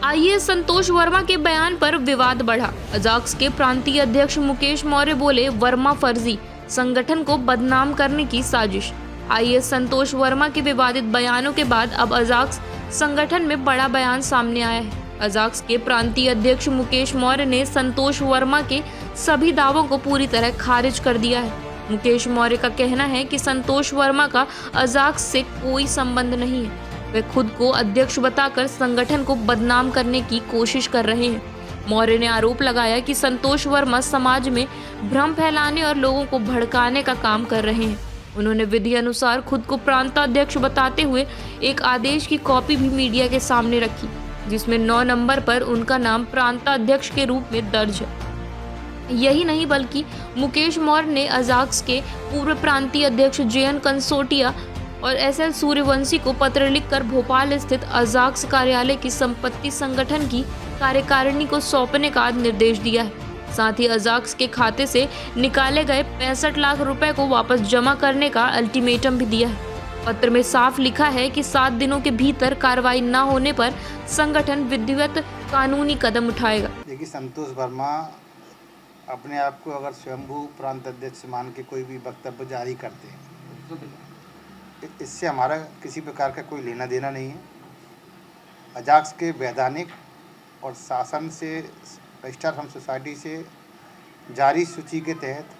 IAS संतोष वर्मा के बयान पर विवाद बढ़ा। अजाक्स के प्रांतीय अध्यक्ष मुकेश मौर्य बोले, वर्मा फर्जी, संगठन को बदनाम करने की साजिश। आईएएस संतोष वर्मा के विवादित बयानों के बाद अब अजाक्स संगठन में बड़ा बयान सामने आया है। अजाक्स के प्रांतीय अध्यक्ष मुकेश मौर्य ने संतोष वर्मा के सभी दावों को पूरी तरह खारिज कर दिया है। मुकेश मौर्य का कहना है कि संतोष वर्मा का अजाक्स से कोई संबंध नहीं है। वे खुद को अध्यक्ष बताकर संगठन को बदनाम करने की कोशिश कर रहे हैं। मौर्य ने आरोप लगाया कि संतोष वर्मा समाज में भ्रम फैलाने और लोगों को भड़काने का काम कर रहे हैं। उन्होंने विधि अनुसार खुद को प्रांताध्यक्ष बताते हुए एक आदेश की कॉपी भी मीडिया के सामने रखी, जिसमें 9 नंबर पर उनका नाम प्रांताध्यक्ष के रूप में दर्ज है। यही नहीं बल्कि मुकेश मौर्य ने अजाक्स के पूर्व प्रांतीय अध्यक्ष जेएन कंसोटिया और एसएल सूर्यवंशी को पत्र लिखकर भोपाल स्थित अजाक्स कार्यालय की संपत्ति संगठन की कार्यकारिणी को सौंपने का निर्देश दिया है। साथ ही अजाक्स के खाते से निकाले गए 65 लाख रुपए को वापस जमा करने का अल्टीमेटम भी दिया है। पत्र में साफ लिखा है कि 7 दिनों के भीतर कार्रवाई न होने पर संगठन विधिवत कानूनी कदम उठाएगा। देखिए, संतोष वर्मा अपने आप को अगर स्वयंभू प्रांत अध्यक्ष मान के कोई भी वक्तव्य जारी करते हैं, इससे हमारा किसी प्रकार का कोई लेना देना नहीं है। अजाक्स के वैधानिक और शासन से रजिस्ट्रार फर्म सोसाइटी से जारी सूची के तहत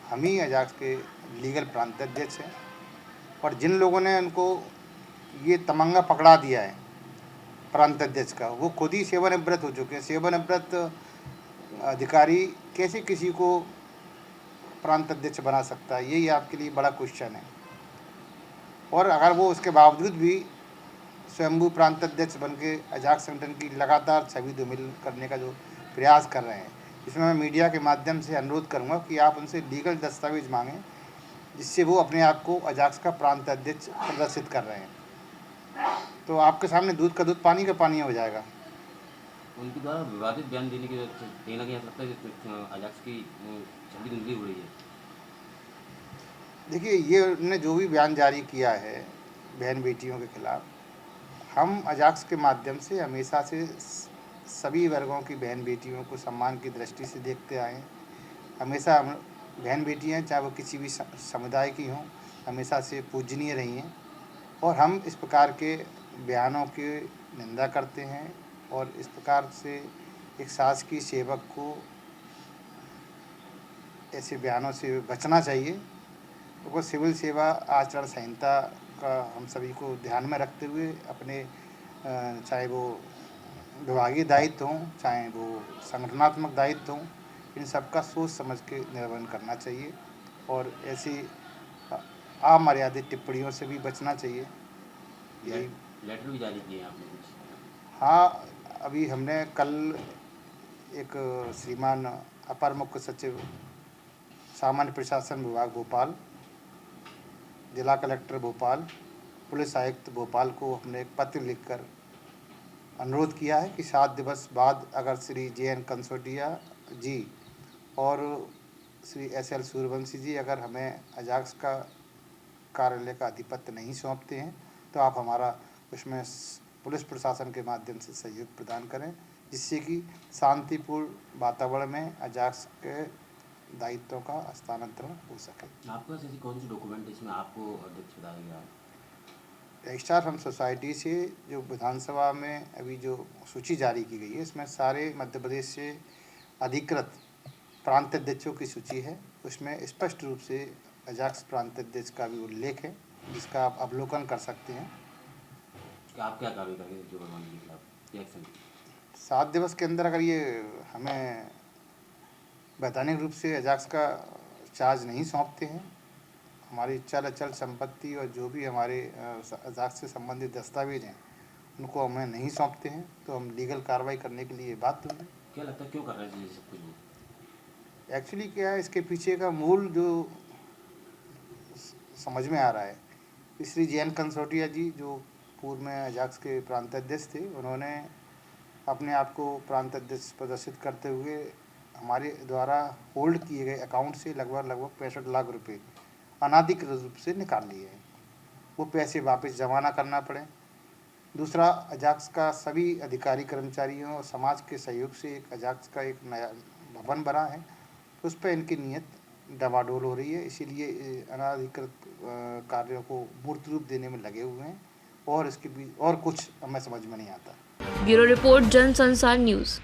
हम ही अजाक्स के लीगल प्रांत अध्यक्ष हैं। और जिन लोगों ने उनको ये तमंगा पकड़ा दिया है प्रांत अध्यक्ष का, वो खुद ही सेवानिवृत्त हो चुके हैं। सेवानिवृत्त अधिकारी कैसे किसी को प्रांत अध्यक्ष बना सकता है, यही आपके लिए बड़ा क्वेश्चन है। और अगर वो उसके बावजूद भी स्वयंभू प्रांत अध्यक्ष बन के अजाक्स संगठन की लगातार छवि धूमिल करने का जो प्रयास कर रहे हैं, इसमें मैं मीडिया के माध्यम से अनुरोध करूंगा कि आप उनसे लीगल दस्तावेज मांगें, जिससे वो अपने आप को अजाक्स का प्रांत अध्यक्ष प्रदर्शित कर रहे हैं। तो आपके सामने दूध का दूध पानी का पानी हो जाएगा। उनके द्वारा विवादित बयान देने की वजह से कहीं ना कहीं ऐसा लगता है कि अजाक्स की छवि धुंधली हो रही है। देखिए, ये उन्होंने जो भी बयान जारी किया है बहन बेटियों के खिलाफ, हम अजाक्स के माध्यम से हमेशा से सभी वर्गों की बहन बेटियों को सम्मान की दृष्टि से देखते आए हैं। हमेशा हम बहन बेटियां, चाहे वो किसी भी समुदाय की हों, हमेशा से पूजनीय रही हैं। और हम इस प्रकार के बयानों की निंदा करते हैं और इस प्रकार से एक शासकीय सेवक को ऐसे बयानों से बचना चाहिए। तो सिविल सेवा आचरण संहिता का हम सभी को ध्यान में रखते हुए अपने चाहे वो विभागीय दायित्व हों, चाहे वो संगठनात्मक दायित्व हों, इन सब का सोच समझ के निर्वहन करना चाहिए और ऐसी अमर्यादित टिप्पणियों से भी बचना चाहिए। यही लेटर भी जारी किए आपने कुछ? हाँ, अभी हमने कल एक श्रीमान अपर मुख्य सचिव सामान्य प्रशासन विभाग भोपाल, जिला कलेक्टर भोपाल, पुलिस आयुक्त भोपाल को हमने एक पत्र लिखकर अनुरोध किया है कि 7 दिवस बाद अगर श्री जेएन कंसोटिया जी और श्री एसएल सूर्यवंशी जी अगर हमें अजाक्स का कार्यालय का आधिपत्य नहीं सौंपते हैं, तो आप हमारा उसमें पुलिस प्रशासन के माध्यम से सहयोग प्रदान करें, जिससे कि शांतिपूर्ण वातावरण में अजाक्स के दायित्वों का हस्तांतरण हो सके। आपके पास ऐसी कौन सी डॉक्यूमेंट इसमें आपको अध्यक्ष बताया गया? रजिस्ट्रार फर्म सोसाइटी से जो विधानसभा में अभी जो सूची जारी की गई है, इसमें सारे मध्य प्रदेश से अधिकृत प्रांत अध्यक्षों की सूची है। उसमें स्पष्ट रूप से अजाक्स प्रांत अध्यक्ष का भी उल्लेख है, जिसका आप अवलोकन कर सकते हैं। आप क्या कार्रवाई करेंगे जो वर्मा के खिलाफ एक्शन? 7 दिवस के अंदर अगर ये हमें वैधानिक रूप से अजाक्स का चार्ज नहीं सौंपते हैं, हमारी चल अचल संपत्ति और जो भी हमारे अजाक्स से संबंधित दस्तावेज हैं उनको हमें नहीं सौंपते हैं, तो हम लीगल कार्रवाई करने के लिए बाध्य होंगे। क्या लगता है क्यों कर रहे हैं ये सब कुछ? एक्चुअली क्या है, इसके पीछे का मूल जो समझ में आ रहा है, श्री जेएन कंसोटिया जी जो पूर्व में अजाक्स के प्रांत अध्यक्ष थे, उन्होंने अपने आप को प्रांत अध्यक्ष प्रदर्शित करते हुए हमारे द्वारा होल्ड किए गए अकाउंट से लगभग 65 लाख रुपए अनाधिकृत रूप से निकाल लिए हैं। वो पैसे वापस जमा ना करना पड़े, दूसरा, अजाक्स का सभी अधिकारी कर्मचारियों और समाज के सहयोग से एक अजाक्स का एक नया भवन बना है, उस पर इनकी नीयत डवाडोल हो रही है। इसीलिए अनाधिकृत कार्यों को मूर्त रूप देने में लगे हुए हैं और इसके बीच और कुछ हमें समझ में नहीं आता। Bureau report, Jansansar news.